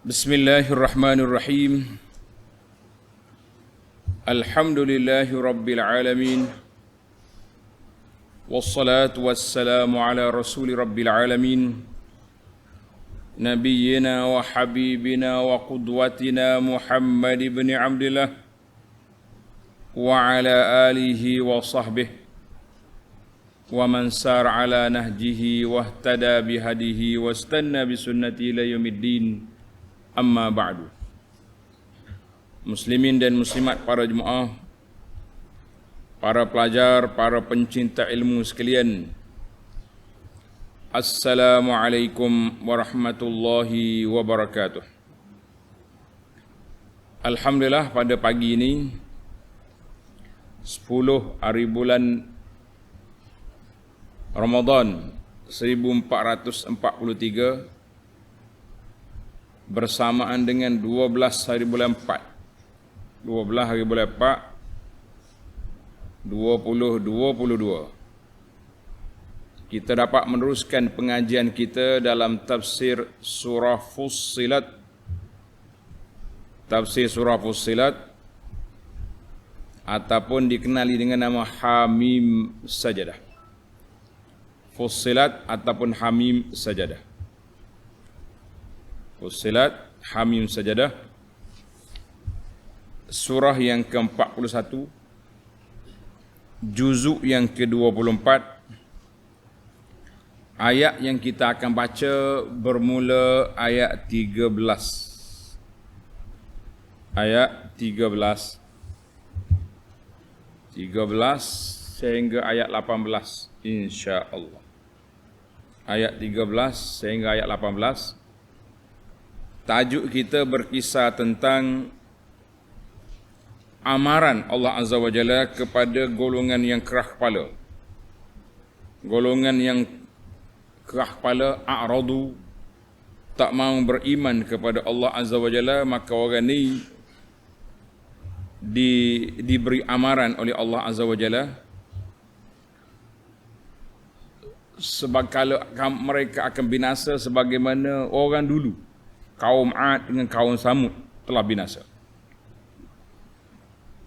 Bismillahirrahmanirrahim. Alhamdulillahi rabbil alamin. Wassalatu wassalamu ala rasuli rabbil alamin. Nabiyyina wa habibina wa qudwatina Muhammad ibn Abdillah wa ala alihi wa sahbihi wa man sar ala nahjihi wa ihtada bihadihi wa istanna bisunnati ila yaumiddin. Amma ba'du. Muslimin dan muslimat, para jemaah, para pelajar, para pencinta ilmu sekalian, Assalamualaikum warahmatullahi wabarakatuh. Alhamdulillah, pada pagi ini 10 hari bulan Ramadan 1443 bersamaan dengan 12 hari bulan 4 12 hari bulan 4 2022, kita dapat meneruskan pengajian kita dalam tafsir surah Fussilat. Tafsir surah Fussilat ataupun dikenali dengan nama Hamim Sajadah. Fussilat ataupun Hamim Sajadah. Fussilat, Hamim Sajadah, surah yang ke-41, juzuk yang ke-24. Ayat yang kita akan baca bermula ayat 13. Ayat 13 sehingga ayat 18, insya-Allah. Ayat 13 sehingga ayat 18. Tajuk kita berkisah tentang amaran Allah Azza wa Jalla kepada golongan yang kerah kepala. Golongan yang kerah kepala, a'radu, tak mahu beriman kepada Allah Azza wa Jalla, maka orang ni diberi amaran oleh Allah Azza wa Jalla sebab mereka akan binasa sebagaimana orang dulu. Kaum Ad dengan kaum Samud telah binasa.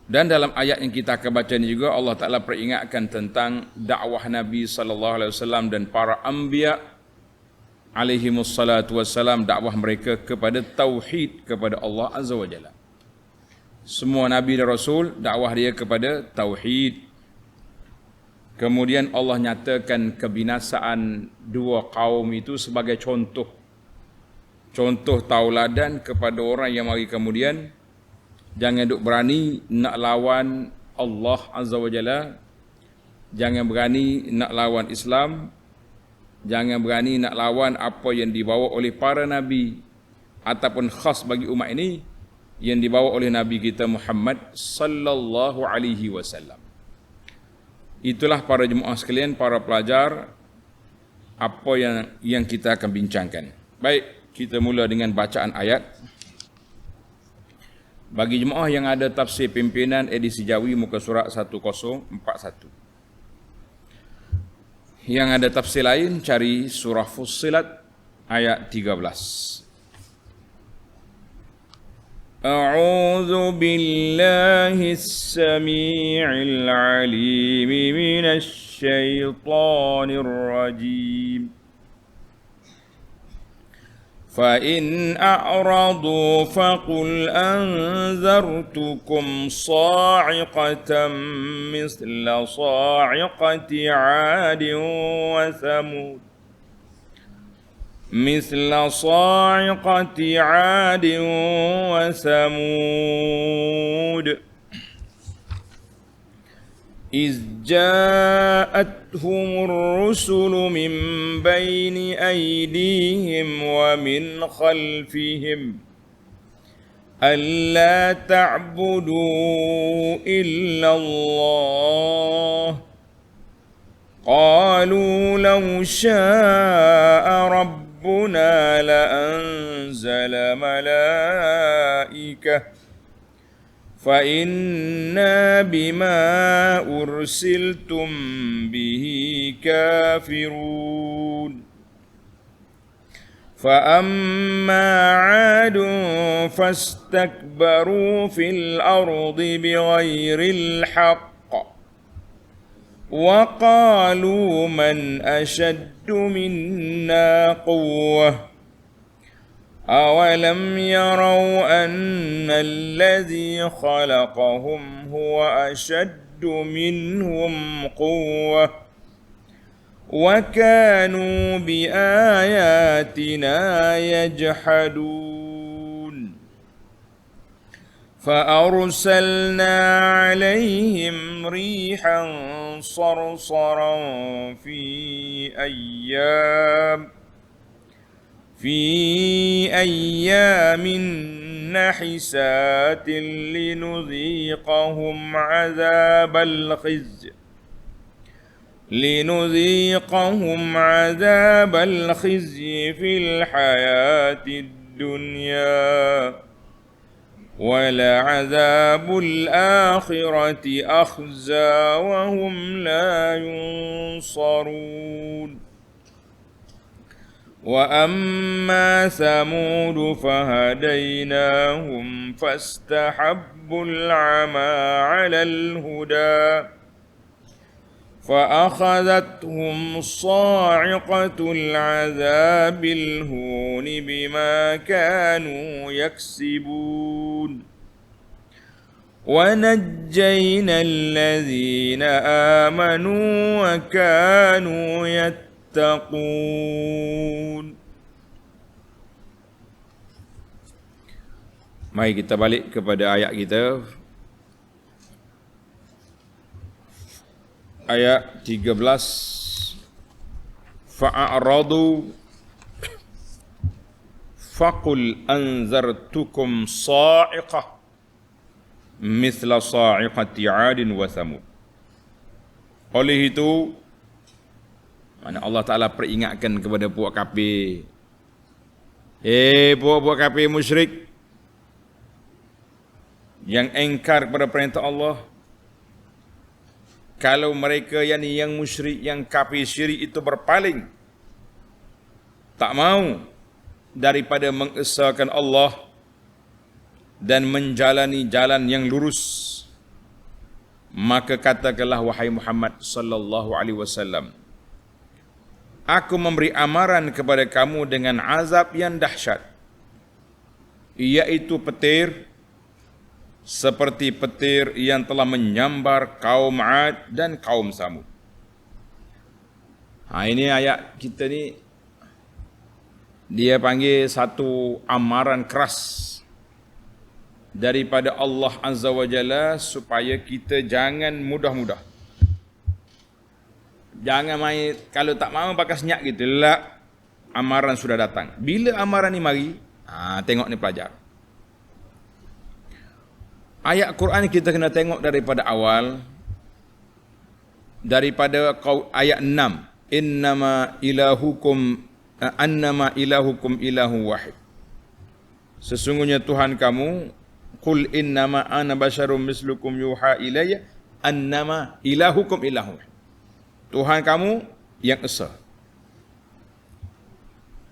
Dan dalam ayat yang kita akan baca ini juga Allah Ta'ala peringatkan tentang dakwah Nabi SAW dan para anbiya alaihimussalatu wassalam, dakwah mereka kepada tauhid kepada Allah Azza wa Jalla. Semua Nabi dan Rasul dakwah dia kepada tauhid. Kemudian Allah nyatakan kebinasaan dua kaum itu sebagai contoh tauladan kepada orang yang mari kemudian jangan duk berani nak lawan Allah Azza wa Jalla, jangan berani nak lawan Islam, jangan berani nak lawan apa yang dibawa oleh para nabi ataupun khas bagi umat ini yang dibawa oleh Nabi kita Muhammad sallallahu alaihi wasallam. Itulah para jemaah sekalian, para pelajar, apa yang kita akan bincangkan. Baik, kita mula dengan bacaan ayat. Bagi jemaah yang ada tafsir pimpinan edisi Jawi muka surat 1041. Yang ada tafsir lain cari surah Fussilat ayat 13. A'udzu billahis samii'il 'aliim minasy syaithaanir rajiim. فَإِنْ أَعْرَضُوا فَقُلْ أَنذَرْتُكُمْ صَاعِقَةً مِثْلَ صَاعِقَةِ عَادٍ وَثَمُودَ إِذْ جَاءَتْهُمُ الرُّسُلُ مِنْ بَيْنِ أَيْدِيهِمْ وَمِنْ خَلْفِهِمْ أَلَّا تَعْبُدُوا إِلَّا اللَّهَ قَالُوا لَوْ شَاءَ رَبُّنَا لَأَنزَلَ مَلَائِكَةً فَإِنَّا بِمَا أُرْسِلْتُمْ بِهِ كَافِرُونَ فأما عاد فاستكبروا في الأرض بغير الحق وقالوا من أشد منا قوة أولم يروا أن الذي خلقهم هو أشد منهم قوة وكانوا بآياتنا يجحدون فأرسلنا عليهم ريحا صرصرا في أيام نحسات لنذيقهم عذاب الخزي في الحياة الدنيا ولعذاب الآخرة أخزى وهم لا ينصرون وأما ثمود فهديناهم فاستحبوا العمى على الهدى فأخذتهم صاعقة العذاب الهون بما كانوا يكسبون ونجينا الذين آمنوا وكانوا يتقون. Mari kita balik kepada ayat kita. Ayat 13. Fa'aradu faqul anzartukum sa'iqah mithla sa'iqati 'adin wa thamud. Oleh itu, mana Allah Ta'ala peringatkan kepada puak kafir. Puak kafir musyrik yang engkar kepada perintah Allah. Kalau mereka yang musyrik, yang kafir syirik itu berpaling, tak mau daripada mengesahkan Allah dan menjalani jalan yang lurus, maka katakanlah wahai Muhammad sallallahu alaihi wasallam, aku memberi amaran kepada kamu dengan azab yang dahsyat, iaitu petir, seperti petir yang telah menyambar kaum 'Ad dan kaum Samud. Ini ayat kita ni, dia panggil satu amaran keras daripada Allah Azza wa Jalla supaya kita jangan mudah-mudah. Jangan main, kalau tak mahu pakai senyap gitu. Lah, amaran sudah datang. Bila amaran ni mari, tengok ni pelajar. Ayat Quran kita kena tengok daripada awal, daripada ayat 6. Annama ilahukum ilahu wahid. Sesungguhnya Tuhan kamu, qul innama ana basyarum mislukum yuha ilayya annama ilahukum ilahu wahid. Tuhan kamu yang esa.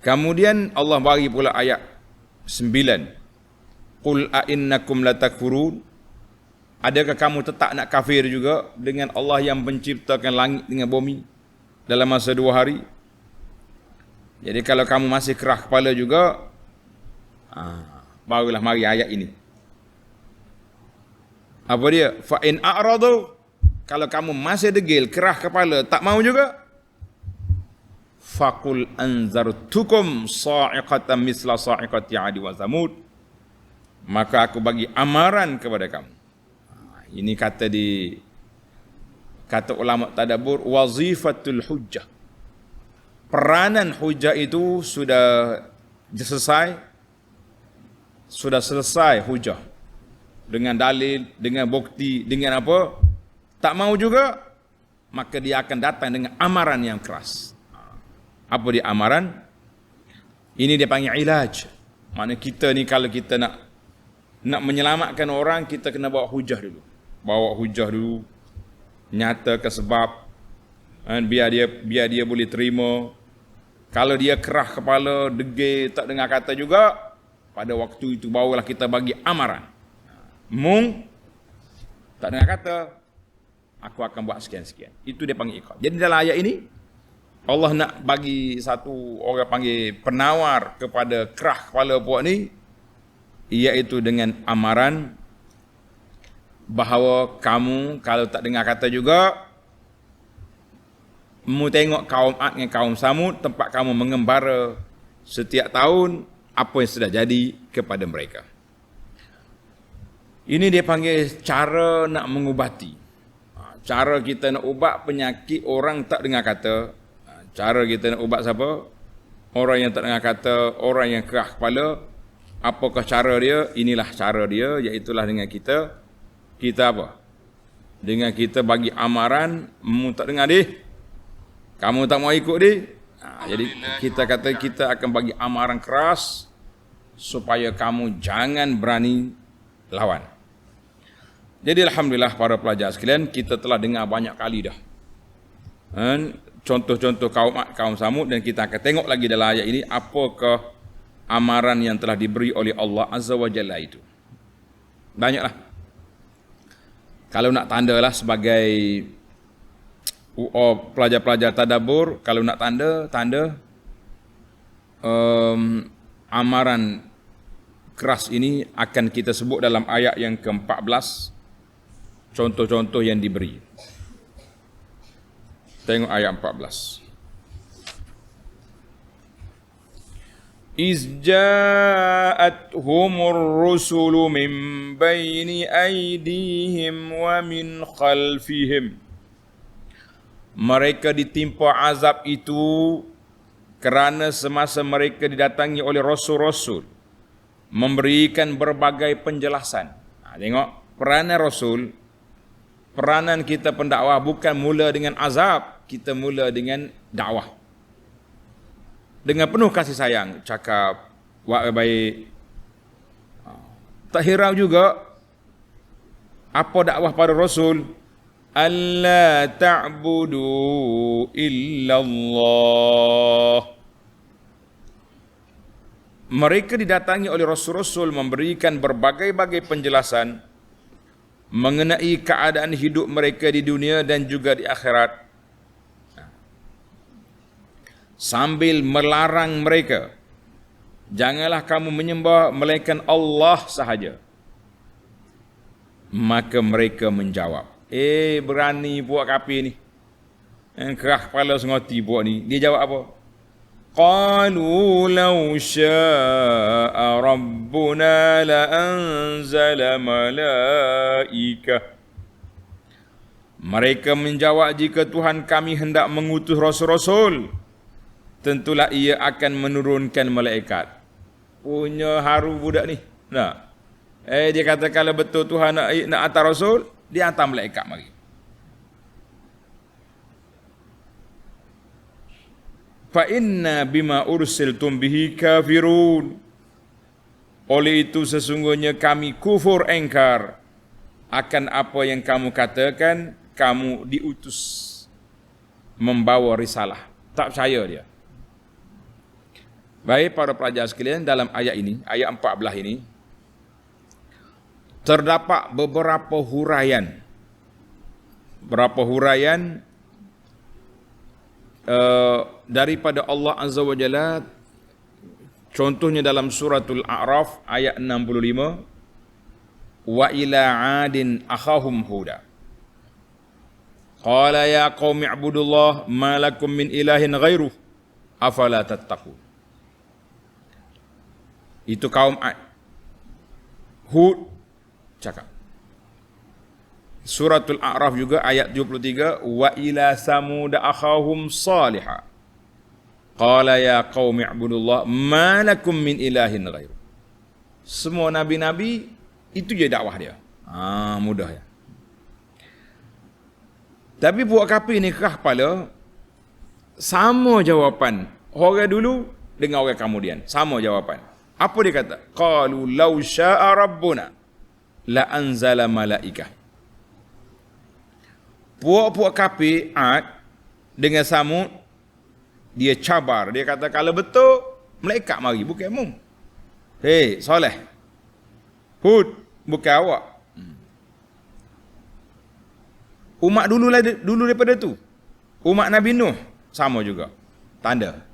Kemudian Allah bagi pula ayat 9. Qul a'innakum latakfurun. Adakah kamu tetap nak kafir juga dengan Allah yang menciptakan langit dengan bumi dalam masa 2 hari? Jadi kalau kamu masih kerah kepala juga, barulah mari ayat ini. Apa dia? Fa in a'radu, kalau kamu masih degil, kerah kepala, tak mau juga, faqul anzartukum sa'iqatan misla sa'iqati 'Ad wa Thamud, maka aku bagi amaran kepada kamu. Ini kata ulama tadabbur, wazifatul hujjah. Peranan hujjah itu sudah selesai hujjah. Dengan dalil, dengan bukti, dengan apa? Tak mau juga, maka dia akan datang dengan amaran yang keras. Apa dia amaran? Ini dia panggil ilaj. Maksudnya kita ni kalau kita nak menyelamatkan orang, kita kena bawa hujah dulu. Nyatakan sebab, biar dia boleh terima. Kalau dia kerah kepala, degil, tak dengar kata juga, pada waktu itu barulah kita bagi amaran. Mung tak dengar kata, aku akan buat sekian-sekian. Itu dia panggil iqab. Jadi dalam ayat ini Allah nak bagi satu orang panggil penawar kepada kerah kepala puak ni, iaitu dengan amaran bahawa kamu kalau tak dengar kata juga, mu tengok kaum Ad dengan kaum Samud, tempat kamu mengembara setiap tahun, apa yang sudah jadi kepada mereka. Ini dia panggil cara nak mengubati. Cara kita nak ubat penyakit orang tak dengar kata. Cara kita nak ubat siapa? Orang yang tak dengar kata, orang yang kerah kepala. Apakah cara dia? Inilah cara dia, iaitulah dengan kita apa? Dengan kita bagi amaran, mu tak dengar dia, kamu tak mau ikut dia. Jadi kita kata kita akan bagi amaran keras supaya kamu jangan berani lawan. Jadi alhamdulillah para pelajar sekalian, kita telah dengar banyak kali dah contoh-contoh kaum Samud, dan kita akan tengok lagi dalam ayat ini apakah amaran yang telah diberi oleh Allah Azza wa Jalla itu. Banyaklah. Kalau nak tanda lah sebagai pelajar-pelajar tadabbur, kalau nak tanda amaran keras ini akan kita sebut dalam ayat yang ke-14, contoh-contoh yang diberi. Tengok ayat 14. إِذْ جَاءَتْهُمُ الرُّسُلُ مِنْ بَيْنِ أَيْدِيهِمْ وَمِنْ خَلْفِهِمْ. Mereka ditimpa azab itu kerana semasa mereka didatangi oleh rasul-rasul memberikan berbagai penjelasan. Tengok, peranan rasul, peranan kita pendakwah bukan mula dengan azab, kita mula dengan dakwah. Dengan penuh kasih sayang, cakap buat baik. Tak hirau juga apa dakwah para rasul, alla ta'budu illallah. Mereka didatangi oleh rasul-rasul memberikan berbagai-bagai penjelasan mengenai keadaan hidup mereka di dunia dan juga di akhirat, sambil melarang mereka, janganlah kamu menyembah melainkan Allah sahaja. Maka mereka menjawab, berani buat kapi ni, kerah kepala sengoti buat ni. Dia jawab apa? Qalu law syaa rabbuna la anzala malaikah. Mereka menjawab, jika Tuhan kami hendak mengutus rasul-rasul, tentulah ia akan menurunkan malaikat. Punya haru budak ni. Nah. Dia kata kalau betul Tuhan nak hantar rasul, dia hantar malaikat mari. Fa inna bima ursiltum bihi kafirun. Oleh itu sesungguhnya kami kufur engkar akan apa yang kamu katakan, kamu diutus membawa risalah. Tak percaya dia. Baik para pelajar sekalian, dalam ayat ini, ayat 14 ini, terdapat beberapa huraian. Daripada Allah Azza wa Jalla. Contohnya dalam suratul A'raf ayat 65, wa ila 'adin akhahum huda qala ya qaumi ibudullah ma lakum min ilahin ghairuh afala tattaqun. Itu kaum Ad. Hud cakap. Suratul A'raf juga ayat 73, wa ila samud akhahum salihah qala ya qaumi ibudullah ma lakum min ilahin ghairuh. Semua nabi-nabi itu je dakwah dia. Mudah ya. Tapi buat kapi ni kerah kepala, sama jawapan orang dulu dengan orang kemudian, sama jawapan. Apa dia kata? Qalu law syaa rabbuna la anzala malaikah. Puak-puak kapi Ad dengan Samud dia cabar. Dia kata kalau betul, malaikat mari, bukan mung. Hei, Soleh. Hud, bukan awak. Umat dulu daripada tu. Umat Nabi Nuh sama juga. Tanda.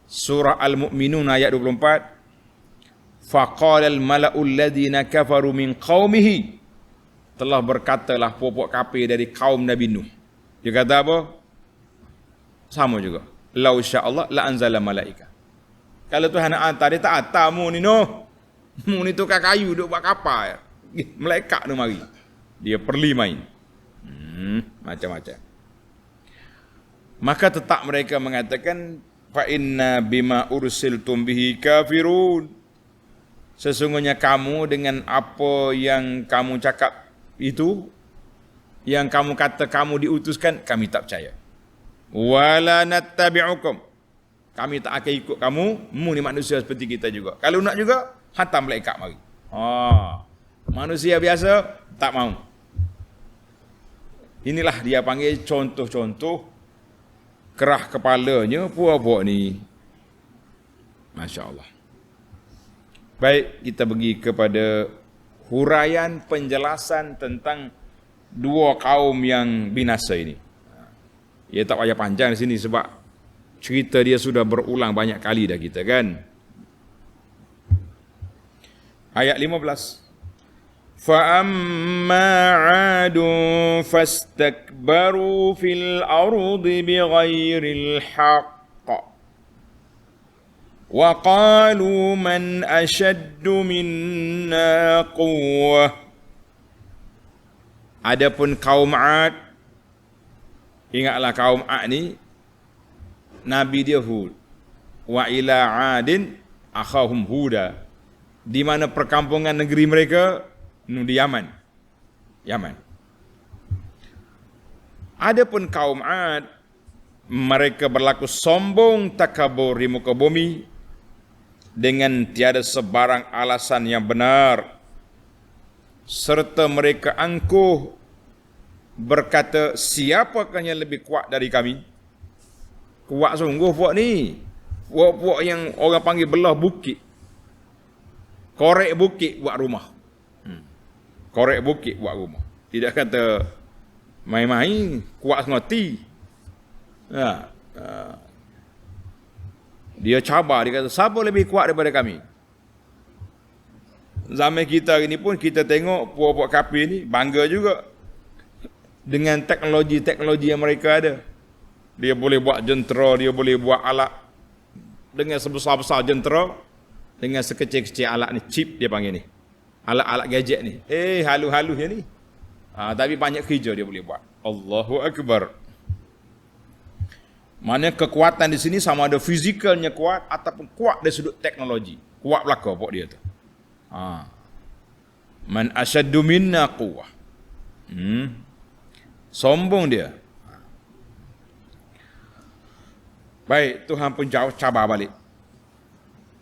Surah Al-Mu'minun ayat 24. Faqala al-mala'u alladhina kafaru min qaumihi. Telah berkatalah puak-puak kafir dari kaum Nabi Nuh. Dia kata apa? Sama juga. Lau sya'allah la anzala malaika. Kalau Tuhan nak hantar, dia tak hantar mu ni Nuh. Mu ni tukar kayu duk buat kapal. Malaikat tu mari. Dia perli main. Macam-macam. Maka tetap mereka mengatakan fa inna bima ursiltum bihi kafirun. Sesungguhnya kamu dengan apa yang kamu cakap itu, yang kamu kata kamu diutuskan, kami tak percaya. Wala nattabi'ukum. Kami tak akan ikut kamu, mu ni manusia seperti kita juga. Kalau nak juga, hantar malaikat mari. Manusia biasa tak mau. Inilah dia panggil contoh-contoh kerah kepalanya puak-puak ni. Masya Allah. Baik, kita pergi kepada huraian penjelasan tentang dua kaum yang binasa ini. Ia tak payah panjang di sini sebab cerita dia sudah berulang banyak kali dah kita kan. Ayat 15. فَأَمَّا عَادٌ فَاسْتَكْبَرُوا فِي الْأَرْضِ بِغَيْرِ الْحَقِّ وَقَالُوا مَنْ أَشَدُّ مِنَّا قُوَّةً. Adapun kaum Ad, ingatlah kaum Ad ni Nabi dia Hud. Wa ila Adin akhahum Huda. Di mana perkampungan negeri mereka di Yaman. Adapun kaum Ad, mereka berlaku sombong takabur di muka bumi dengan tiada sebarang alasan yang benar, serta mereka angkuh berkata, siapakah yang lebih kuat dari kami? Kuat sungguh puak ni. Puak-puak yang orang panggil belah bukit, korek bukit buat rumah. Korek bukit buat rumah. Tidak kata main-main, kuat ngoti. Dia cabar, dia kata, siapa lebih kuat daripada kami? Zaman kita ini pun kita tengok puak-puak kafir ni bangga juga dengan teknologi-teknologi yang mereka ada. Dia boleh buat jentera, dia boleh buat alat dengan sebesar-besar jentera, dengan sekecil-kecil alat ni, chip dia panggil ni. Alat-alat gadget ni. Halu-halu je ni. Tapi banyak kerja dia boleh buat. Allahu Akbar. Mana kekuatan di sini sama ada fizikalnya kuat ataupun kuat dari sudut teknologi. Kuat belaka pok dia tu. Man asyaddu minna quwwah. Sombong dia. Baik, Tuhan pun cabar balik.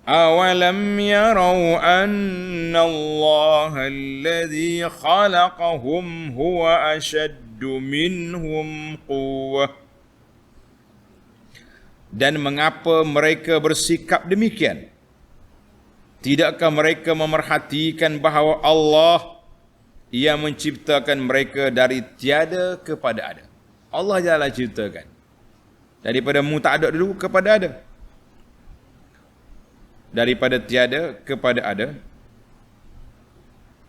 أَوَلَمْ يَرَوْا أَنَّ اللَّهَ الَّذِي خَلَقَهُمْ هُوَ أَشَدُّ مِنْهُمْ قُوَّةً. Dan mengapa mereka bersikap demikian? Tidakkah mereka memerhatikan bahawa Allah yang menciptakan mereka dari tiada kepada ada? Allah Jalla ciptakan. Daripada mu tak ada dulu kepada ada. Daripada tiada kepada ada,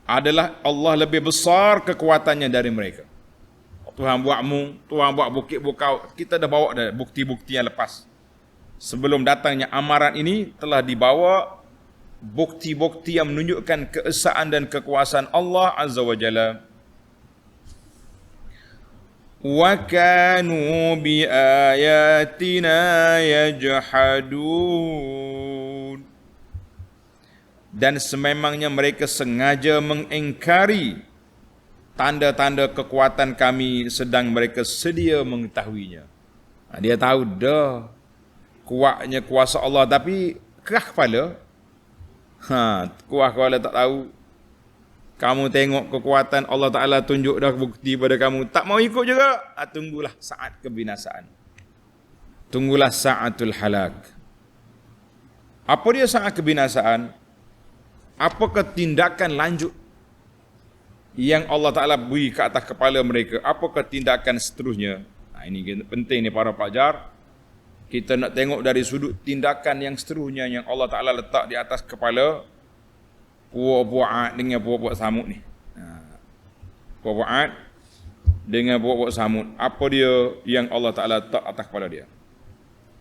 adalah Allah lebih besar kekuatannya dari mereka. Tuhan buat mu, Tuhan buat bukit bukau. Kita dah bawa dah bukti-bukti yang lepas. Sebelum datangnya amaran ini telah dibawa bukti-bukti yang menunjukkan keesaan dan kekuasaan Allah Azza wa Jalla. Wa kanu bi ayatina yajhadun. Dan sememangnya mereka sengaja mengingkari tanda-tanda kekuatan kami sedang mereka sedia mengetahuinya. Dia tahu dah kuatnya kuasa Allah tapi kerah kepala. Kuah kepala tak tahu. Kamu tengok kekuatan Allah Ta'ala tunjuk dah bukti pada kamu. Tak mau ikut juga. Tunggulah saat kebinasaan. tunggulah sa'atul halak. Apa dia saat kebinasaan? Apakah tindakan lanjut yang Allah Ta'ala beri ke atas kepala mereka? Apakah tindakan seterusnya? Nah, ini penting ni para pelajar. Kita nak tengok dari sudut tindakan yang seterusnya yang Allah Ta'ala letak di atas kepala puak-puak Ad dengan puak-puak Samud ni. Puak-puak Ad dengan puak-puak Samud. Apa dia yang Allah Ta'ala letak atas kepala dia?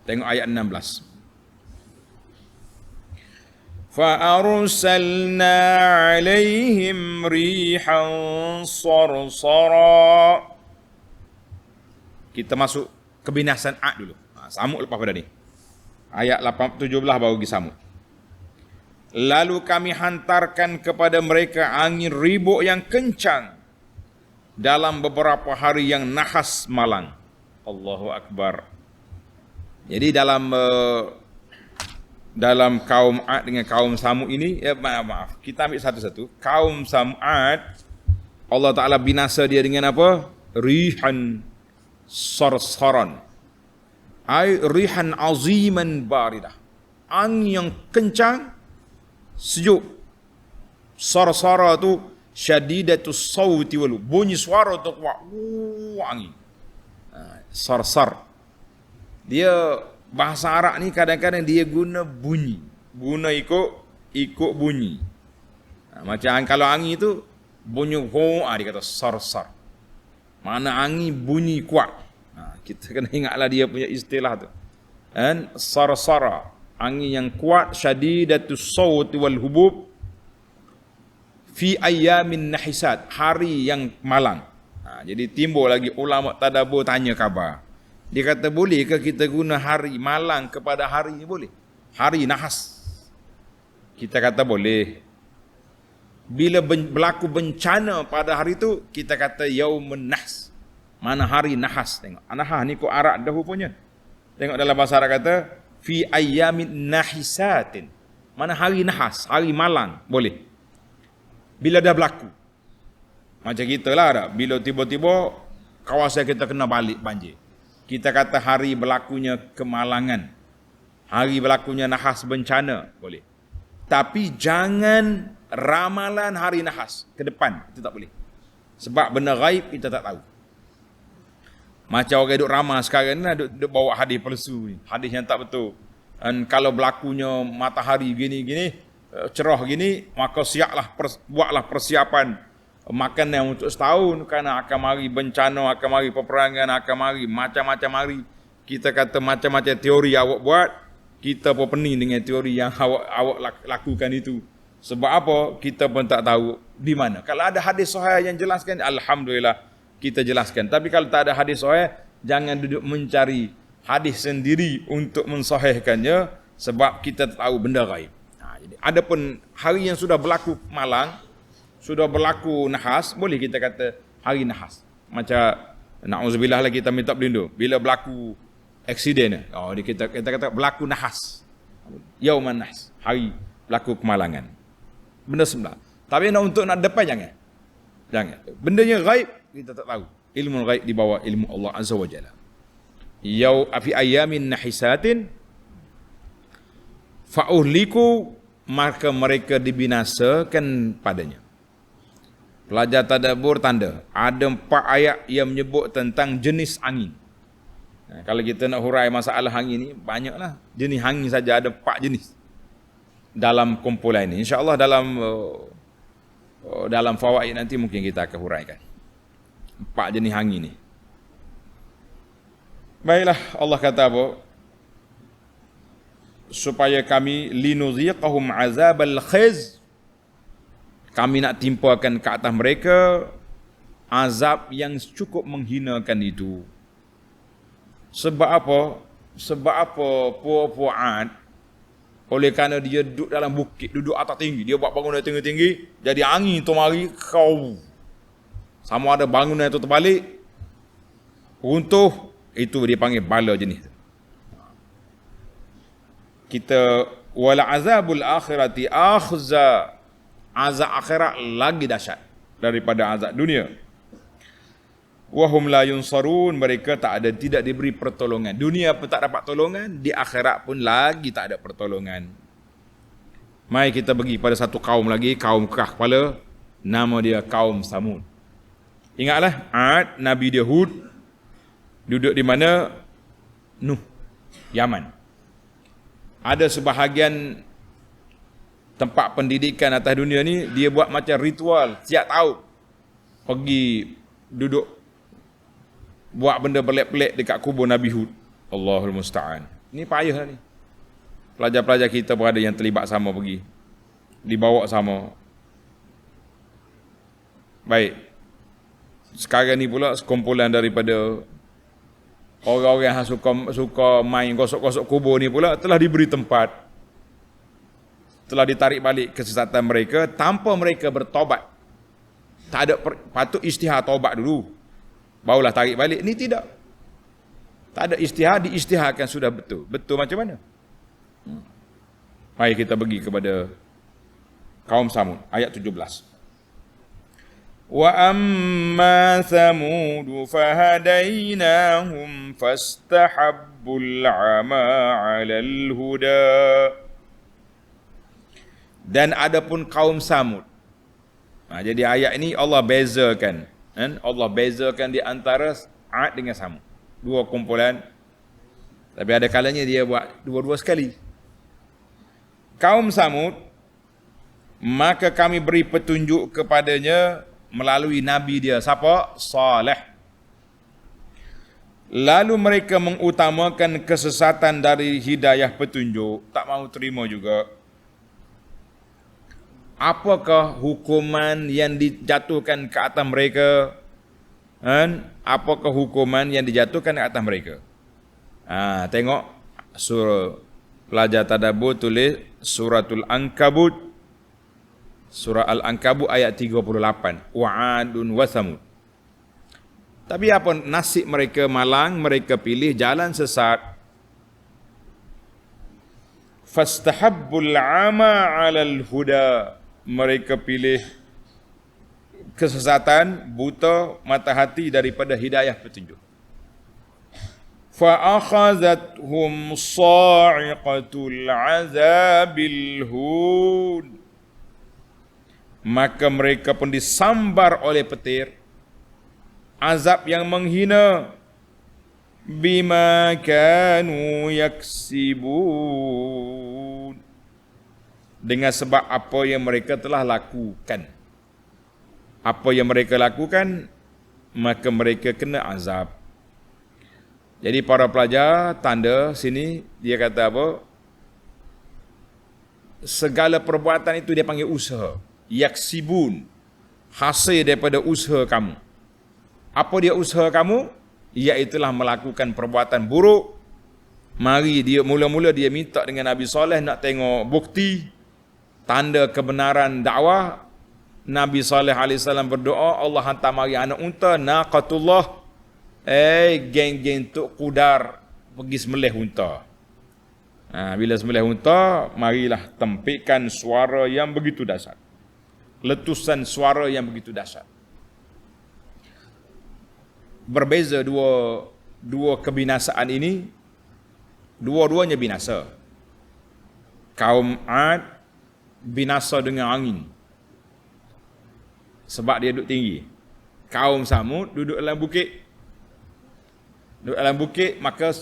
Tengok ayat 16. فَأَرْسَلْنَا عَلَيْهِمْ رِيحًا صَرْصَرًا. Kita masuk kebinasan Ad dulu. Samud lepas pada ni. Ayat 17 baru pergi Samud. Lalu kami hantarkan kepada mereka angin ribut yang kencang dalam beberapa hari yang nahas malang. Allahu Akbar. Jadi dalam kaum Ad dengan kaum Samud ini, maaf, kita ambil satu-satu. Kaum Samud, Allah Ta'ala binasa dia dengan apa? Rihan sarsaran. Ay rihan aziman baridah. Angin yang kencang, sejuk. Sarsara tu syadidatus sauti wal, bunyi suara tu kuat. Angin. Sarsar. Dia bahasa Arab ni kadang-kadang dia guna bunyi. Guna ikut bunyi. Macam kalau angin tu bunyi dia kata sarsar. Mana angin bunyi kuat. Kita kena ingatlah dia punya istilah tu. Dan sarsara, angin yang kuat, syadidatus sauti wal hubub fi ayyamin nahisat, hari yang malang. Jadi timbul lagi ulama tadabbur tanya khabar. Dia kata bolehkah kita guna hari malang kepada hari ni? Boleh. Hari nahas. Kita kata boleh. Bila berlaku bencana pada hari tu, kita kata yaumun nahs. Mana hari nahas. Tengok. Nahas ni kok Arab dah rupanya. Tengok dalam bahasa Arab kata fi ayyamin nahisatin. Mana hari nahas, hari malang. Boleh. Bila dah berlaku. Macam kita lah. Bila tiba-tiba kawasan kita kena balik banjir. Kita kata hari berlakunya kemalangan. Hari berlakunya nahas bencana. Boleh. Tapi jangan ramalan hari nahas ke depan. Itu tak boleh. Sebab benda gaib kita tak tahu. Macam orang duk ramal sekarang ni duk bawa hadis palsu ni. Hadis yang tak betul. Dan kalau berlakunya matahari gini-gini, cerah gini, maka buatlah persiapan makanan untuk setahun, kerana akan mari bencana, akan mari peperangan, akan mari macam-macam mari. Kita kata macam-macam teori awak buat, kita pun pening dengan teori yang awak lakukan itu. Sebab apa? Kita pun tak tahu di mana. Kalau ada hadis sahih yang jelaskan, alhamdulillah kita jelaskan. Tapi kalau tak ada hadis sahih, jangan duduk mencari hadis sendiri untuk mensahihkannya, sebab kita tahu benda gaib. Jadi adapun hari yang sudah berlaku malang, sudah berlaku nahas, boleh kita kata hari nahas. Macam na'udzubillah lah, kita minta berlindung. Bila berlaku aksiden, kita kata berlaku nahas. Yauman nahas, hari berlaku kemalangan. Benda sebenar. Tapi untuk nak depan jangan. Bendanya gaib kita tak tahu. Ilmu gaib di bawah ilmu Allah Azza wa Jalla. Fi ayamin nahisatin fa'uhliku, maka mereka dibinasakan padanya. Pelajar tadabbur tanda. Ada 4 ayat yang menyebut tentang jenis angin. Kalau kita nak hurai masalah angin ni, banyaklah. Jenis angin saja ada 4 jenis dalam kumpulan ini. InsyaAllah dalam fawaid nanti mungkin kita akan huraikan 4 jenis angin ni. Baiklah, Allah kata apa? Supaya kami linuziqahum azabal khiz, kami nak timpakan ke atas mereka azab yang cukup menghinakan itu. Sebab apa? Puak-puak Ad, oleh kerana dia duduk dalam bukit, duduk atas tinggi, dia buat bangunan tinggi-tinggi, jadi angin tu mari kau. Sama ada bangunan itu terbalik, runtuh, itu dia panggil bala jenis. Kita wala azabul akhirati akhza, azab akhirat lagi dahsyat daripada azab dunia. Wahum la yunsarun, mereka tidak diberi pertolongan. Dunia pun tak dapat tolongan, di akhirat pun lagi tak ada pertolongan. Mari kita pergi pada satu kaum lagi, kaum kerah kepala, nama dia kaum Samud. Ingatlah, Ad, Nabi dia Hud, duduk di mana? Nuh, Yaman. Ada sebahagian tempat pendidikan atas dunia ni, dia buat macam ritual, tiap tahun pergi duduk buat benda pelik-pelik dekat kubur Nabi Hud. Allahul Musta'an. Ini payah ni. Pelajar-pelajar kita pun ada yang terlibat sama pergi. Dibawa sama. Baik. Sekarang ni pula sekumpulan daripada orang-orang yang suka main gosok-gosok kubur ni pula telah diberi tempat. Telah ditarik balik kesesatan mereka tanpa mereka bertobat. Tak ada patut isytihar taubat dulu. Barulah tarik balik. Ini tidak. Tak ada isytihar, diisytiharkan sudah betul. Betul macam mana? Mari kita pergi kepada kaum Samud. Ayat 17. Wa amma Samud fahadainahum fastahabbul 'ama 'alal huda. Dan adapun kaum Samud. Jadi ayat ini Allah bezakan. Allah bezakan di antara Ad dengan Samud. Dua kumpulan. Tapi ada kalanya dia buat dua-dua sekali. Kaum Samud, maka kami beri petunjuk kepadanya melalui Nabi dia. Siapa? Saleh. Lalu mereka mengutamakan kesesatan dari hidayah petunjuk. Tak mahu terima juga. Apakah hukuman yang dijatuhkan ke atas mereka? Apakah hukuman yang dijatuhkan ke atas mereka? Tengok surah pelajar tadabbur tulis suratul Ankabut, surah Al-Ankabut ayat 38. Wa'adun wa Samud. Tapi apa nasib mereka? Malang, mereka pilih jalan sesat. Fastahabbul 'ama 'alal huda. Mereka pilih kesesatan, buta mata hati daripada hidayah petunjuk. Fa akhazathum sa'iqatul 'azabil hun. Maka mereka pun disambar oleh petir azab yang menghina bima kanu yaksibun, dengan sebab apa yang mereka telah lakukan. Apa yang mereka lakukan, maka mereka kena azab. Jadi para pelajar, tanda sini dia kata apa? Segala perbuatan itu dia panggil usaha. Yaksibun, hasil daripada usaha kamu. Apa dia usaha kamu? Iaitulah melakukan perbuatan buruk. Mari dia mula-mula dia minta dengan Nabi Saleh nak tengok bukti tanda kebenaran dakwah. Nabi Saleh AS berdoa, Allah hantar mari anak unta, naqatullah, geng-geng tuk kudar pergi sembelih unta. Bila sembelih unta, marilah tempikan suara yang begitu dahsyat, letusan suara yang begitu dahsyat. Berbeza dua kebinasaan ini, dua-duanya binasa. Kaum Ad binasa dengan angin, sebab dia duduk tinggi. Kaum Samud duduk dalam bukit. Duduk dalam bukit, maka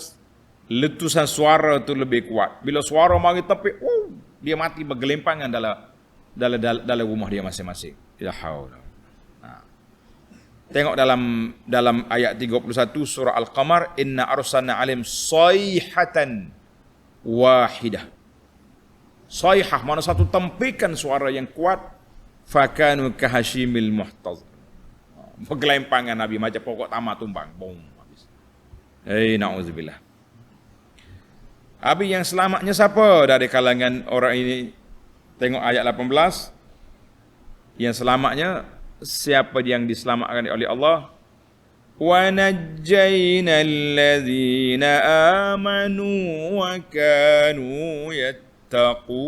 letusan suara tu lebih kuat. Bila suara mari tepik, dia mati bergelimpangan dalam rumah dia masing-masing. Ya haula. Tengok dalam ayat 31 surah Al-Qamar, inna arsalna alim sayhatan wahidah. Sayhah mana satu tempikan suara yang kuat, fakanu kahashimil muhtaz. Bergelimpangan Nabi macam pokok tamak tumbang. Boom, habis. Na'udzubillah. Habis yang selamatnya siapa dari kalangan orang ini? Tengok ayat 18. Yang selamatnya siapa yang diselamatkan oleh Allah? Wa najjayna alladhina amanu wa kanu yattaqun.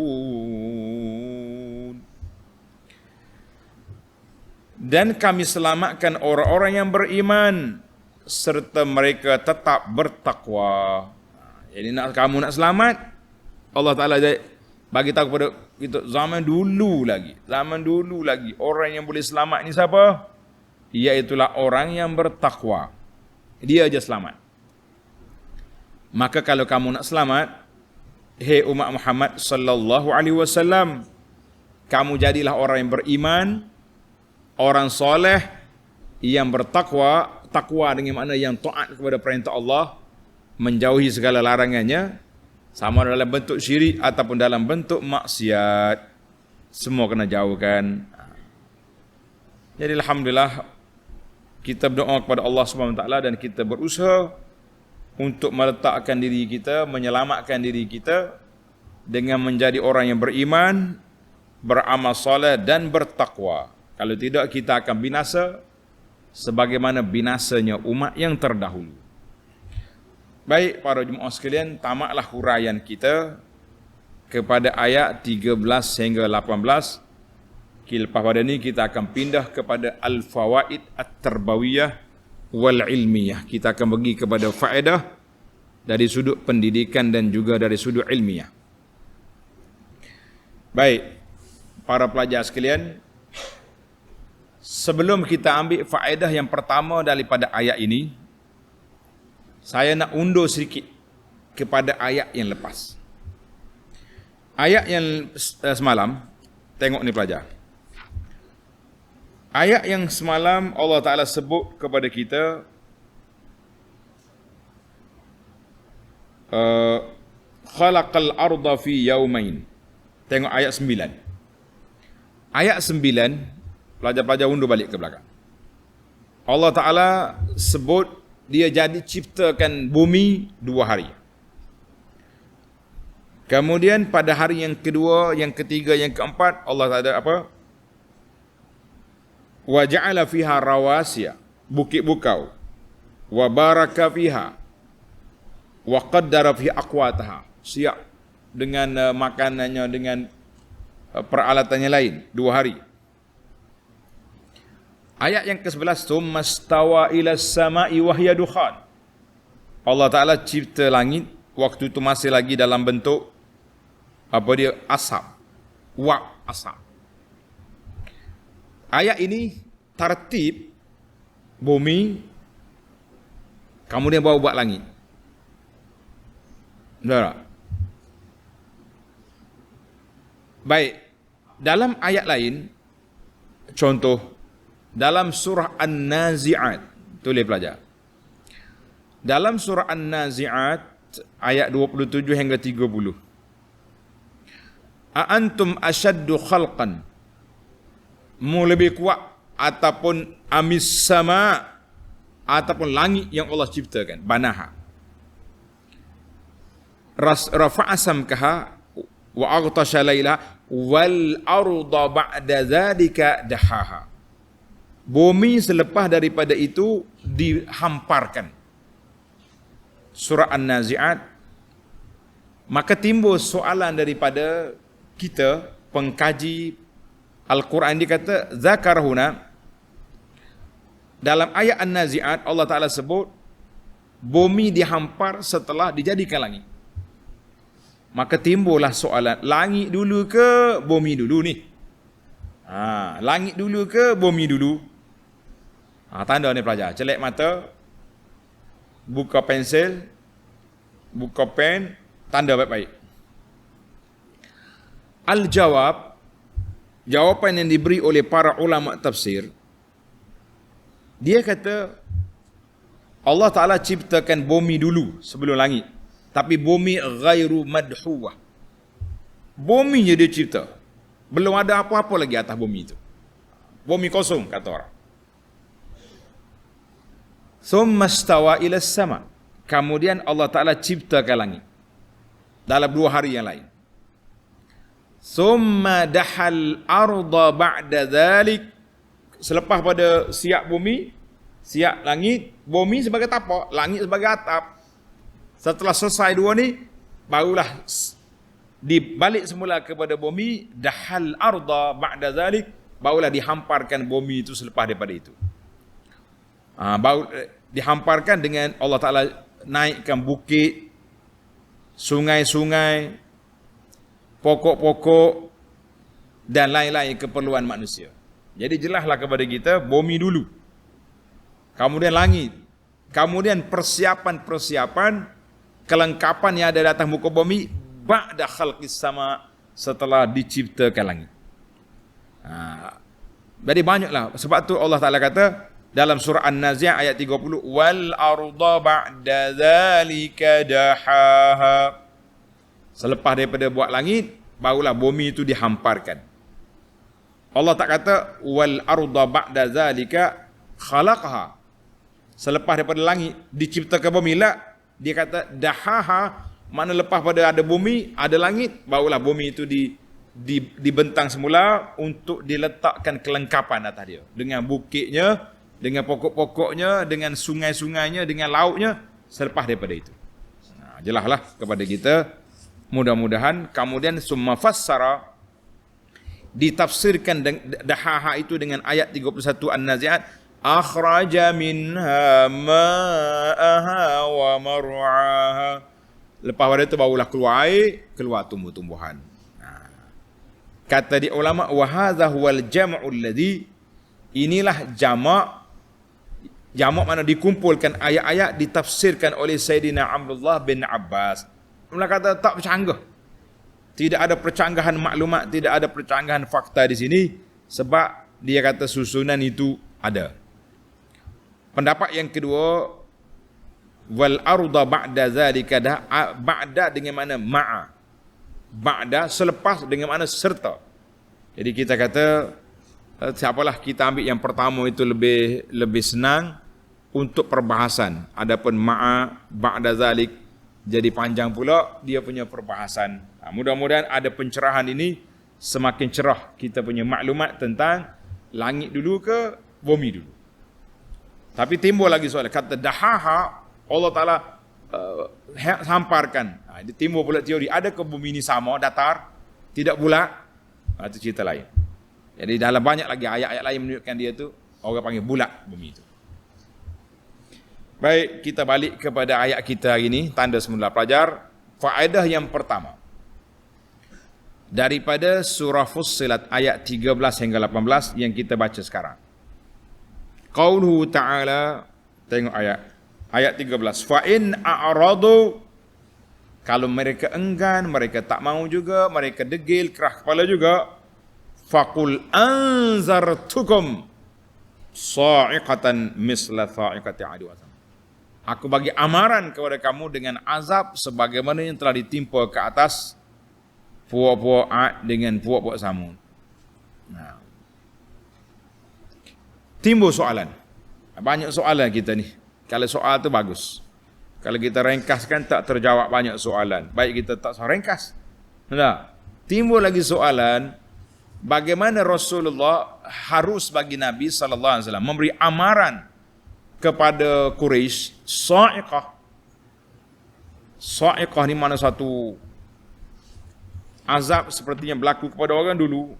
Dan kami selamatkan orang-orang yang beriman serta mereka tetap bertakwa. Jadi kamu nak selamat, Allah Ta'ala bagi tahu kepada kita zaman dulu lagi orang yang boleh selamat ni siapa? Iaitulah orang yang bertakwa. Dia aja selamat. Maka kalau kamu nak selamat, hei umat Muhammad sallallahu alaihi wasallam, kamu jadilah orang yang beriman, orang soleh yang bertakwa. Takwa dengan makna yang taat kepada perintah Allah, menjauhi segala larangannya, sama dalam bentuk syirik ataupun dalam bentuk maksiat, semua kena jauhkan. Jadi alhamdulillah kita berdoa kepada Allah SWT dan kita berusaha untuk meletakkan diri kita, menyelamatkan diri kita dengan menjadi orang yang beriman, beramal soleh dan bertakwa. Kalau tidak kita akan binasa sebagaimana binasanya umat yang terdahulu. Baik para jemaah sekalian, tamatlah huraian kita kepada ayat 13 hingga 18. Lepas pada ini kita akan pindah kepada al-fawaid at-tarbawiyah wal ilmiyah. Kita akan pergi kepada faedah dari sudut pendidikan dan juga dari sudut ilmiah. Baik, para pelajar sekalian, sebelum kita ambil faedah yang pertama daripada ayat ini, saya nak undur sedikit kepada ayat yang lepas. Ayat yang semalam, tengok ni pelajar. Ayat yang semalam Allah Ta'ala sebut kepada kita, khalaqal arda fi yaumain. Tengok ayat 9. Ayat 9, pelajar-pelajar undur balik ke belakang. Allah Ta'ala sebut dia jadi ciptakan bumi 2 hari. Kemudian pada hari yang kedua, yang ketiga, yang keempat, Allah Ta'ala apa? Wa ja'ala fiha rawasiya, bukit-bukau. Wa baraka fiha. Wa qaddara fi aqwataha. Siap dengan makanannya, dengan peralatannya lain 2 hari. Ayat yang ke-11, tsumma stawa ila samai wa hiya dukhan. Allah Ta'ala cipta langit waktu itu masih lagi dalam bentuk apa dia? Asap. Wak asap. Ayat ini tertib bumi, kemudian bawa buat langit. Betul tak? Baik, dalam ayat lain, contoh dalam surah An-Nazi'at, tulis pelajar. Dalam surah An-Nazi'at ayat 27 hingga 30. A antum ashaddu khalqan, mu lebih kuat ataupun amis sama, ataupun langit yang Allah ciptakan, banaha. Rafa'a samkaha wa aghtasha layla wal arda ba'da dzalika dahaha. Bumi selepas daripada itu dihamparkan. Surah An-Nazi'at. Maka timbul soalan daripada kita, pengkaji Al-Quran, dia kata, zakarahuna, dalam ayat An-Nazi'at Allah Ta'ala sebut, bumi dihampar setelah dijadikan langit. Maka timbullah soalan, langit dulu ke bumi dulu ni? Langit dulu ke bumi dulu? Tanda ni pelajar, celek mata, buka pensel, buka pen, tanda baik-baik. Al-jawab, jawapan yang diberi oleh para ulama tafsir, dia kata Allah Ta'ala ciptakan bumi dulu sebelum langit, tapi bumi ghairu madhuwah. Bumi je dia cipta, belum ada apa-apa lagi atas bumi itu. Bumi kosong, kata orang. Thumma stawa ila sama. Kemudian Allah Ta'ala ciptakan langit dalam 2 hari yang lain. Thumma dahal arda ba'da dhalik. Selepas pada siap bumi, siap langit, bumi sebagai tapak, langit sebagai atap. Setelah selesai 2 ni, barulah dibalik semula kepada bumi. Dahal arda ba'da dhalik, barulah dihamparkan bumi itu selepas daripada itu. Baru dihamparkan dengan Allah Ta'ala naikkan bukit, sungai-sungai, pokok-pokok dan lain-lain keperluan manusia. Jadi jelaslah kepada kita bumi dulu, kemudian langit, kemudian persiapan-persiapan kelengkapan yang ada di atas muka bumi ba'da khalqis sama, setelah diciptakan langit. Jadi banyaklah. Sebab tu Allah Ta'ala kata dalam surah An-Nazi'at ayat 30, wal arda ba'da dzalika dahaha. Selepas daripada buat langit, barulah bumi itu dihamparkan. Allah tak kata wal arda ba'da dzalika khalaqaha. Selepas daripada langit diciptakan bumi, lah dia kata dahaha, mana lepas pada ada bumi, ada langit, barulah bumi itu dibentang semula untuk diletakkan kelengkapan atas dia, dengan bukitnya, dengan pokok-pokoknya, dengan sungai-sungainya, dengan lautnya. Selepas daripada itu, jelaslah kepada kita, mudah-mudahan. Kemudian summa fassara, ditafsirkan dahaha itu dengan ayat 31 An-Nazi'at, akhraja minha ma'aha wa mar'aha. Lepas pada itu barulah keluar air, keluar tumbuh-tumbuhan. Kata di ulama, wa hadza huwal jam'ul ladzi, inilah jamak mana dikumpulkan ayat-ayat ditafsirkan oleh Sayyidina Abdullah bin Abbas. Mereka kata tak bercanggah. Tidak ada percanggahan maklumat, tidak ada percanggahan fakta di sini, sebab dia kata susunan itu ada. Pendapat yang kedua, wal arda ba'da zalika, ba'da dengan mana ma'a, ba'da selepas dengan mana serta. Jadi kita kata siapalah, kita ambil yang pertama itu lebih senang untuk perbahasan. Adapun ma'a ba'da zalik jadi panjang pula dia punya perbahasan. Mudah-mudahan ada pencerahan ini, semakin cerah kita punya maklumat tentang langit dulu ke bumi dulu. Tapi timbul lagi soalan, kata dahaha, Allah Ta'ala hamparkan. Timbul pula teori, adakah bumi ini sama, datar, tidak bulat? Itu cerita lain. Jadi dalam banyak lagi ayat-ayat lain menunjukkan dia tu, orang panggil bulat bumi itu. Baik, kita balik kepada ayat kita hari ini, tanda semula pelajar. Faedah yang pertama, daripada surah Fussilat ayat 13 hingga 18 yang kita baca sekarang. Qauluhu ta'ala, tengok ayat 13. Fa in a'radu, kalau mereka enggan, mereka tak mau juga, mereka degil, kerah kepala juga, faqul anzartukum sa'iqatan misla sa'iqati 'ad wa samud. Aku bagi amaran kepada kamu dengan azab sebagaimana yang telah ditimpa ke atas puak-puak 'Ad dengan puak-puak Samud. Timbul soalan. Banyak soalan kita ni. Kalau soal tu bagus. Kalau kita ringkaskan tak terjawab banyak soalan. Baik kita tak ringkas. Nah, timbul lagi soalan, bagaimana Rasulullah harus bagi Nabi sallallahu alaihi wasallam memberi amaran kepada Quraisy sa'iqah. Sa'iqah ni mana satu azab sepertinya berlaku kepada orang dulu.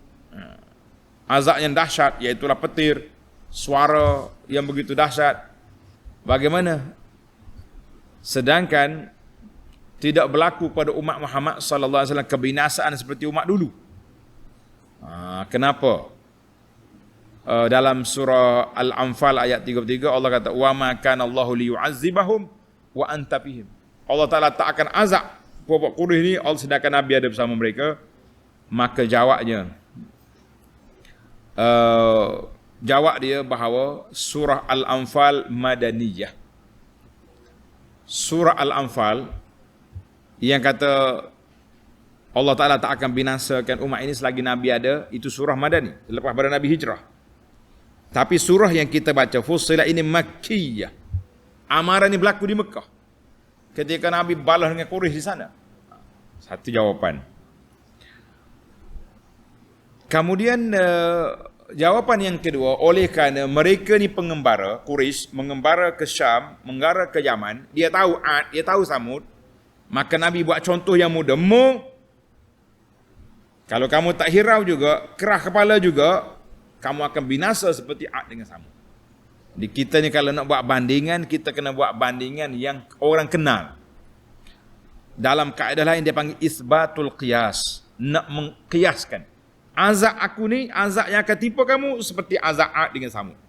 Azab yang dahsyat, iaitu petir, suara yang begitu dahsyat. Bagaimana? Sedangkan tidak berlaku pada umat Muhammad sallallahu alaihi wasallam kebinasaan seperti umat dulu. Kenapa? Dalam surah Al-Anfal ayat 33 Allah kata wa ma kana Allahu liyu'azzibahum wa anta fihim. Allah Taala tak akan azab puak-puak Quraisy ni sedangkan Nabi ada bersama mereka. Maka jawabnya jawab dia bahawa surah Al-Anfal madaniyah. Surah Al-Anfal yang kata Allah Ta'ala tak akan binasakan umat ini selagi Nabi ada, itu surah Madani, lepas pada Nabi hijrah. Tapi surah yang kita baca Fussilat ini Makkiyah. Amaran ini berlaku di Mekah ketika Nabi balas dengan Quraisy di sana. Satu jawapan. Kemudian jawapan yang kedua, oleh kerana mereka ni pengembara, Quraisy mengembara ke Syam, mengembara ke Yaman, dia tahu Ad, dia tahu Samud, maka Nabi buat contoh yang mudah. Kalau kamu tak hirau juga, kerah kepala juga, kamu akan binasa seperti Ad dengan Samud. Di kita ni kalau nak buat bandingan, kita kena buat bandingan yang orang kenal. Dalam kaedah lain dia panggil isbatul qiyas, nak mengkiaskan. Azab aku ni, azab yang akan tipu kamu seperti azab Ad dengan Samud.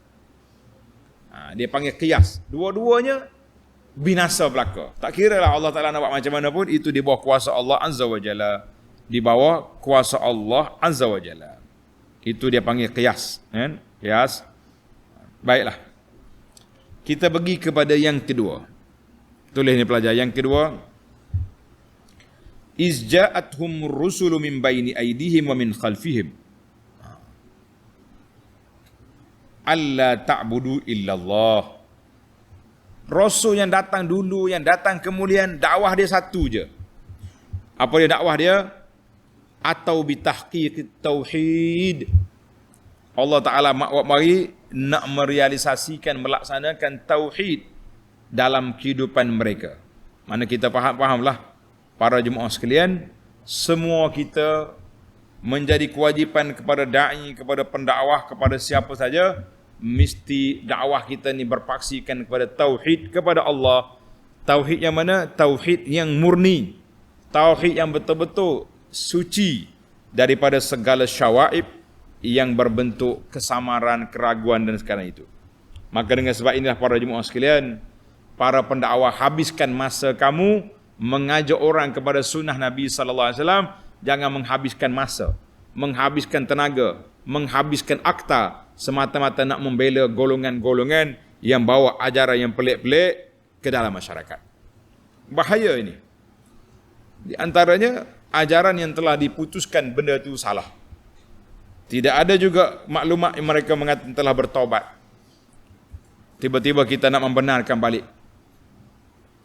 Dia panggil qiyas. Dua-duanya binasa belaka. Tak kira lah Allah Ta'ala nak buat macam mana pun, itu di bawah kuasa Allah Azza wa Jalla. Di bawah kuasa Allah Azza wa Jalla. Itu dia panggil qiyas. Kan? Qiyas. Baiklah. Kita pergi kepada yang kedua. Tulis ni pelajar. Yang kedua. Izja'athum rusulu min baini aydihim wa min khalfihim. Alla ta'budu illallah. Rasul yang datang dulu, yang datang kemudian, dakwah dia satu je. Apa dia dakwah dia? Atau bitahqiq tauhid. Allah Ta'ala mari nak merealisasikan, melaksanakan tauhid dalam kehidupan mereka. Mana kita fahamlah para jemaah sekalian, semua kita menjadi kewajipan kepada da'i, kepada pendakwah, kepada siapa saja, mesti dakwah kita ni berpaksikan kepada tauhid kepada Allah. Tauhid yang mana? Tauhid yang murni, tauhid yang betul-betul suci daripada segala syawaib yang berbentuk kesamaran, keraguan dan sekarang itu. Maka dengan sebab inilah para jemaah sekalian, para pendakwah, habiskan masa kamu mengajak orang kepada sunnah Nabi sallallahu alaihi wasallam. Jangan menghabiskan masa, menghabiskan tenaga, menghabiskan akta semata-mata nak membela golongan-golongan yang bawa ajaran yang pelik-pelik ke dalam masyarakat. Bahaya ini. Di antaranya ajaran yang telah diputuskan benda itu salah. Tidak ada juga maklumat yang mereka mengatakan telah bertaubat. Tiba-tiba kita nak membenarkan balik.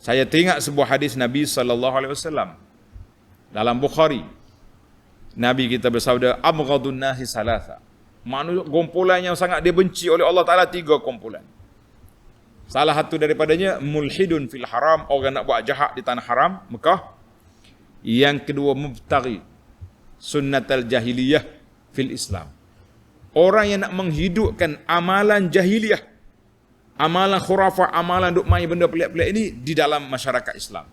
Saya teringat sebuah hadis Nabi sallallahu alaihi wasallam dalam Bukhari. Nabi kita bersabda, abghadun nasi salasa. Manusia kumpulan yang sangat dibenci oleh Allah Ta'ala, 3 kumpulan. Salah satu daripadanya mulhidun fil haram, orang nak buat jahat di tanah haram Mekah. Yang kedua mubtaghi sunnatal jahiliyah fil Islam, orang yang nak menghidupkan amalan jahiliyah, amalan khurafah, amalan duk main benda pelik-pelik ini di dalam masyarakat Islam.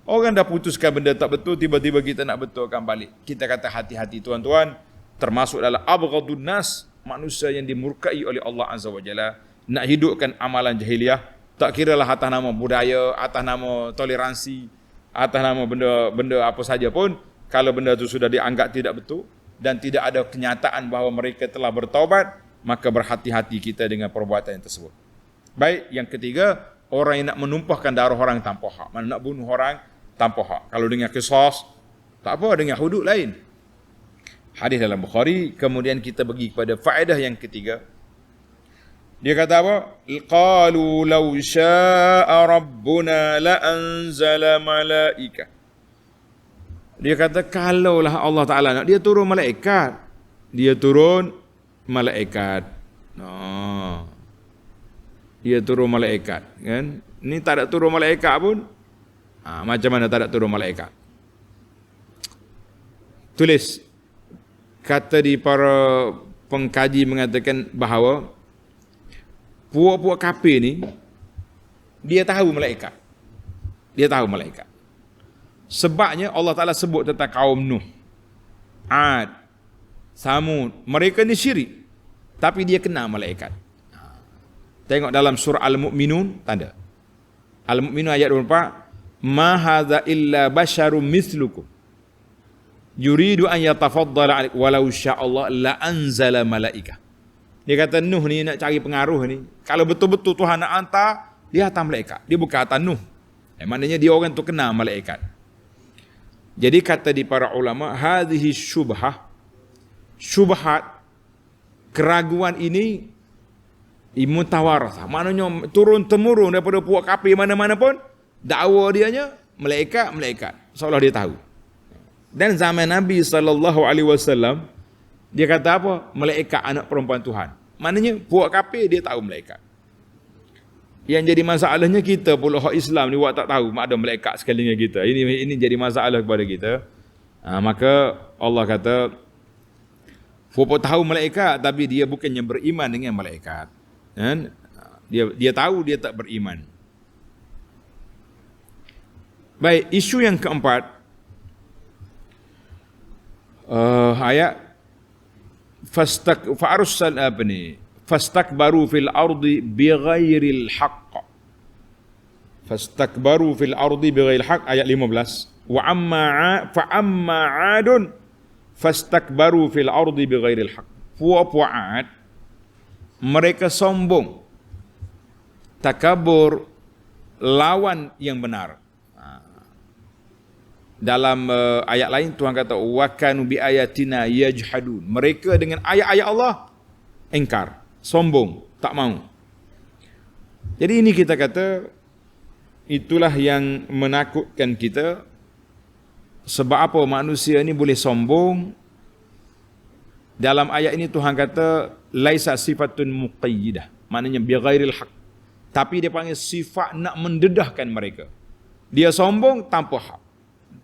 Orang dah putuskan benda tak betul, tiba-tiba kita nak betulkan balik. Kita kata hati-hati tuan-tuan, termasuk dalam abghadun nas, manusia yang dimurkai oleh Allah Azza wa Jalla, nak hidupkan amalan jahiliyah, tak kiralah atas nama budaya, atas nama toleransi, atas nama benda apa saja pun, kalau benda itu sudah dianggap tidak betul dan tidak ada kenyataan bahawa mereka telah bertaubat, maka berhati-hati kita dengan perbuatan yang tersebut. Baik, yang ketiga, orang yang nak menumpahkan darah orang tanpa hak. Mana nak bunuh orang tanpa hak. Kalau dengan qisas, tak apa, dengan hudud lain. Hadis dalam Bukhari. Kemudian kita pergi kepada faedah yang ketiga. Dia kata apa? Qalu law syaa rabbuna la anzala malaikah. Dia kata kalaulah Allah Ta'ala nak, dia turun malaikat. Dia turun malaikat. Dia turun malaikat, kan? Ni tak ada turun malaikat pun. Macam mana tak ada turun malaikat? Tulis. Kata di para pengkaji mengatakan bahawa puak-puak kafir ni dia tahu malaikat. Dia tahu malaikat. Sebabnya Allah Ta'ala sebut tentang kaum Nuh, Ad, Samud. Mereka ni syirik, tapi dia kenal malaikat. Tengok dalam surah Al-Mu'minun, tanda Al-Mu'minun ayat 24, ma hadza illa basyarum mislukum yuridu an yatafaddala alaikum walau sya'allah la anzala malaikah. Dia kata Nuh ni nak cari pengaruh ni, kalau betul-betul Tuhan nak hantar, dia hantar malaikat. Dia bukan hantar Nuh. Maknanya dia orang tu kenal malaikat. Jadi kata di para ulama, hadhihi syubhat, keraguan ini mutawarasah. Maknanya turun temurun daripada puak kafir mana-mana pun, dakwa dianya malaikat. Seolah dia tahu. Dan zaman Nabi SAW, dia kata apa? Malaikat anak perempuan Tuhan. Maknanya puak kafir dia tahu malaikat. Yang jadi masalahnya kita pula hak Islam ni buat tak tahu mak ada malaikat sekalinya kita. Ini jadi masalah kepada kita. Maka Allah kata Fupo tahu malaikat tapi dia bukannya beriman dengan malaikat. Kan? Dia tahu dia tak beriman. Baik, isu yang keempat, ayat fastakbaru fil ardi bighairil haqq. Fastakbaru fil ardi bighairil haqq, ayat 15. Wa amma 'adun fastakbaru fil ardi bighairil haqq. Pu'ad mereka sombong, takabur, lawan yang benar. Dalam ayat lain Tuhan kata wa kanu bi ayatina yajhadun. Mereka dengan ayat-ayat Allah engkar, sombong, tak mau. Jadi ini kita kata itulah yang menakutkan kita. Sebab apa manusia ini boleh sombong? Dalam ayat ini Tuhan kata laisa sifatun muqayyidah, maknanya bighairil haq. Tapi dia panggil sifat nak mendedahkan mereka. Dia sombong tanpa hak.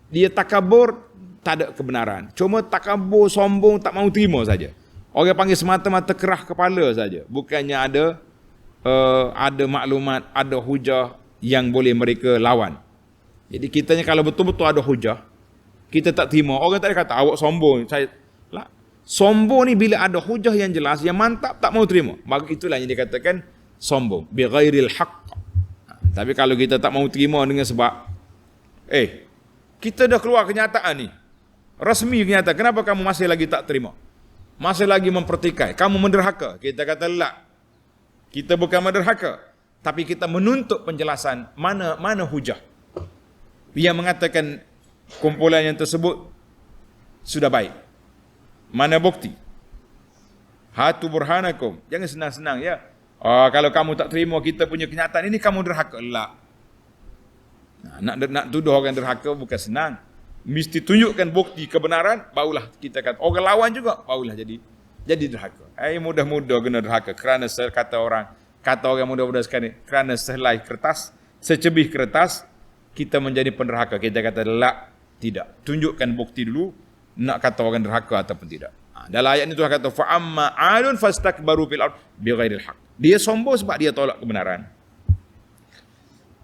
Dia takabur, tak ada kebenaran. Cuma takabur, sombong, tak mau terima saja. Orang panggil semata-mata kerah kepala saja. Bukannya ada maklumat, ada hujah yang boleh mereka lawan. Jadi kitanya kalau betul-betul ada hujah, kita tak terima. Orang tak ada kata awak sombong. Sombong ni bila ada hujah yang jelas, yang mantap, tak mau terima. Maka itulah yang dikatakan sombong. Bighairil haqq. Tapi kalau kita tak mau terima dengan sebab kita dah keluar kenyataan ni, rasmi kenyataan, kenapa kamu masih lagi tak terima? Masih lagi mempertikai, kamu menderhaka. Kita kata la, kita bukan menderhaka, tapi kita menuntut penjelasan mana hujah yang mengatakan kumpulan yang tersebut sudah baik. Mana bukti? Hatu burhanakum. Jangan senang-senang ya. Kalau kamu tak terima kita punya kenyataan ini, kamu derhaka. La. Nak tuduh orang derhaka bukan senang. Mesti tunjukkan bukti kebenaran, barulah kita kata. Orang lawan juga, barulah jadi derhaka. Mudah-mudah kena derhaka. Kerana kata orang mudah-mudah sekali, kerana sehelai kertas, secebih kertas, kita menjadi penderhaka. Kita kata la, tidak. Tunjukkan bukti dulu, nak kata orang derhaka ataupun tidak. Dalam ayat ini Tuhan kata fa amma 'adun fastakbaru fil ard bighairil haqq. Dia sombong sebab dia tolak kebenaran.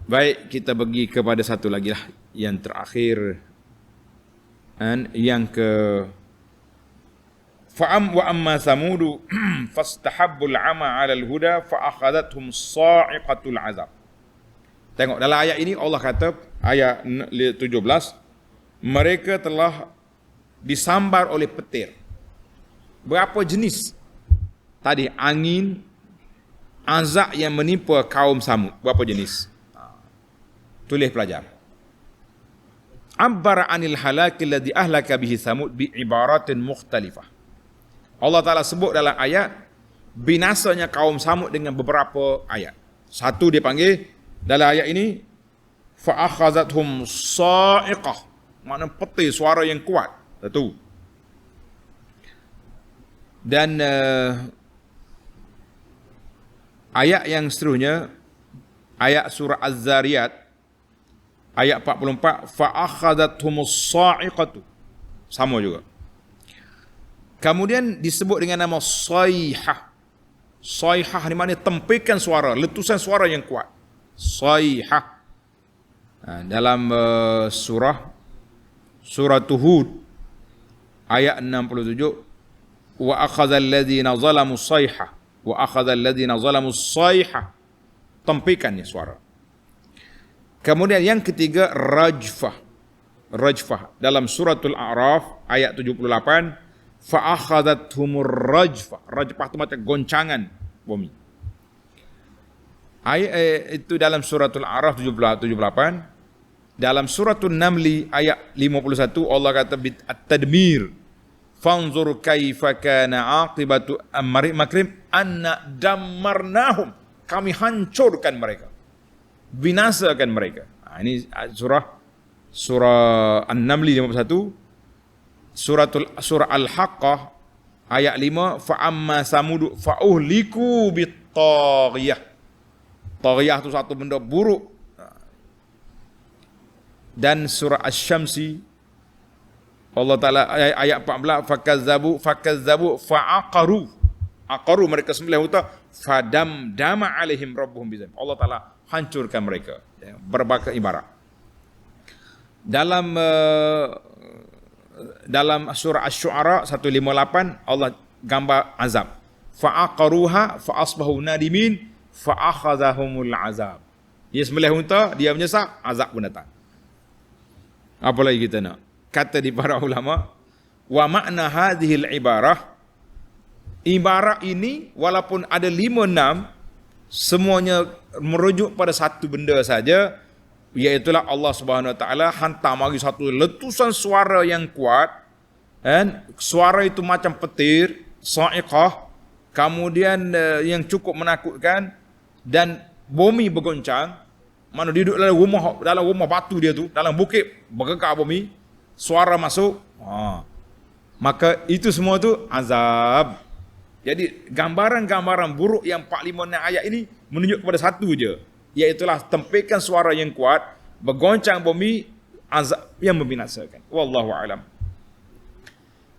Baik, kita pergi kepada satu lagi lah, yang terakhir. Yang ke wa amma samudu fastahabbul 'ama 'alal huda fa akhadathum sa'iqatul 'azab. Tengok dalam ayat ini Allah kata, ayat 17, mereka telah disambar oleh petir. Berapa jenis? Tadi angin, azab yang menimpa kaum Samud. Berapa jenis? Tulis pelajar. Abbara anil halaki alladhi ahlaka bihi Samud bi ibaratin mukhtalifah. Allah Ta'ala sebut dalam ayat binasanya kaum Samud dengan beberapa ayat. Satu dia panggil dalam ayat ini fa akhazathum sa'iqah, makna petir, suara yang kuat. Satu. Dan ayat yang seterusnya, ayat surah Az-Zariyat ayat 44, fa akhadhathumus sa'iqatu, sama juga. Kemudian disebut dengan nama sayhah. Sayhah ni maknanya tempikan suara, letusan suara yang kuat. Sayhah. Dalam surah Hud ayat 67, wa akhadhal ladzina zalamu sayhah, wa akhadhal ladzina zalamu sayhah, tempikan ni suara. Kemudian yang ketiga rajfah. Rajfah dalam suratul A'raf ayat 78, fa akhadhathumur rajfah. Rajfah itu macam goncangan bumi. Ayat itu dalam suratul A'raf 78. Dalam suratul Namli ayat 51 Allah kata at-tadmir, fanzur kaifa kana aqibatu makrim anna dammarnahum, kami hancurkan mereka, binasakan mereka. Ini surah An-Namli 51. Surah Al-Haqqah ayat 5, fa amma samud fa uhliku bit-taghiyah. Taghiyah itu satu benda buruk. Dan surah Asy-Syamsi Allah Ta'ala ayat 14, fakazzabu fa'aqaru. Aqaru, mereka sembelih unta, fadamdama alaihim rabbuhum bizam. Allah Ta'ala hancurkan mereka. Berbagai ibarat. Dalam surah Asy-Syu'ara 158 Allah gambar azab. Fa'aqaruha fa'asbahu nadimin fa'akhadhahumul azab. Dia sembelih unta, dia menyesal, azab pun datang. Apa lagi kita nak? Kata di para ulama, wa makna hadhil ibarah ini walaupun ada 5-6, semuanya merujuk pada satu benda saja, iaitulah Allah Subhanahu Wa Taala hantar mari satu letusan suara yang kuat, kan? Suara itu macam petir, sa'iqah, kemudian yang cukup menakutkan, dan bumi bergoncang. Mana dia duduk dalam rumah batu dia tu, dalam bukit, bergerak bumi, suara masuk, maka itu semua tu azab. Jadi gambaran-gambaran buruk yang 4-5 ayat ini menunjuk kepada satu je, iaitulah tempikan suara yang kuat, bergoncang bumi, azab yang membinasakan. Wallahu alam.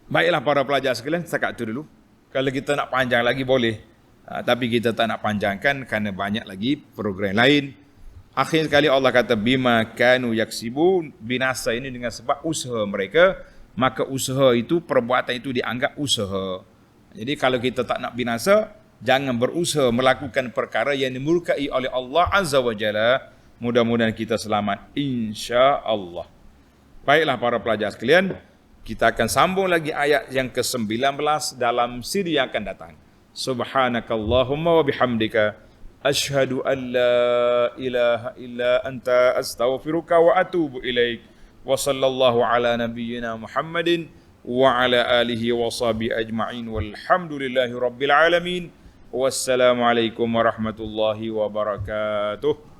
Baiklah para pelajar sekalian, setakat itu dulu. Kalau kita nak panjang lagi boleh, tapi kita tak nak panjangkan kerana banyak lagi program lain. Akhir sekali Allah kata bima kanu yaksibun, binasa ini dengan sebab usaha mereka, maka usaha itu, perbuatan itu dianggap usaha. Jadi kalau kita tak nak binasa, jangan berusaha melakukan perkara yang dimurkai oleh Allah Azza wa Jalla. Mudah-mudahan kita selamat, insya-Allah. Baiklah para pelajar sekalian, kita akan sambung lagi ayat yang ke-19 dalam siri yang akan datang. Subhanakallahumma wa bihamdika asyhadu an la ilaha illa anta astaghfiruka wa atubu ilaik. Wa sallallahu ala nabiyyina Muhammadin wa ala alihi wa sahbihi ajma'in walhamdulillahi rabbil alamin. Wassalamu alaikum warahmatullahi wabarakatuh.